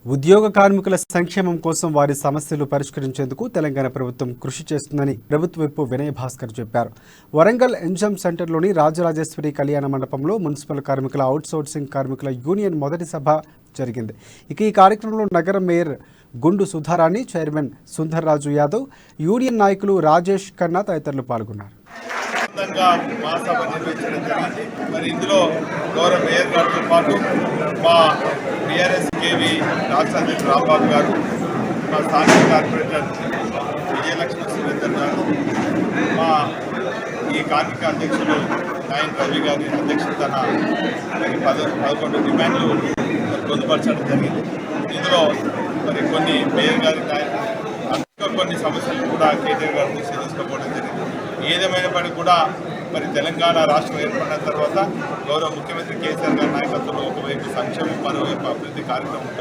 ఉద్యోగ కార్మికుల సంక్షేమం కోసం వారి సమస్యలు పరిష్కరించేందుకు తెలంగాణ ప్రభుత్వం కృషి చేస్తుందని ప్రభుత్వ విప్ వినయ్ భాస్కర్ చెప్పారు. వరంగల్ ఎంజమ్ సెంటర్లోని రాజరాజేశ్వరి కళ్యాణ మండపంలో మున్సిపల్ కార్మికుల అవుట్సోర్సింగ్ కార్మికుల యూనియన్ మొదటి సభ జరిగింది. ఇక ఈ కార్యక్రమంలో నగర మేయర్ గుండు సుధారాణి, చైర్మన్ సుందర్ రాజు యాదవ్, యూనియన్ నాయకులు రాజేష్ ఖన్నా తదితరులు పాల్గొన్నారు. మరి ఇందులో గౌరవ మేయర్ గారితో పాటు మా టీఆర్ఎస్ కేవీ రాష్ట్ర అధ్యక్షుడు రాంబాబు గారు, మా స్థానిక కార్పొరేటర్ విజయలక్ష్మి సురేందర్ గారు, మా ఈ కార్మిక అధ్యక్షులు నాయన్ రవి గారి అధ్యక్షతన 11 డిమాండ్లు పొందుపరచడం జరిగింది. ఇందులో మరి కొన్ని మేయర్ గారి కొన్ని సమస్యలు కూడా కేటీఆర్ గారు దృష్టి తీసుకోవడం జరిగింది. ఏదేమైనప్పటికీ కూడా మరి తెలంగాణ రాష్ట్రం ఏర్పడిన తర్వాత గౌరవ ముఖ్యమంత్రి కేసీఆర్ గారి నాయకత్వంలో ఒకవైపు సంక్షేమం, మరోవైపు అభివృద్ధి కార్యక్రమం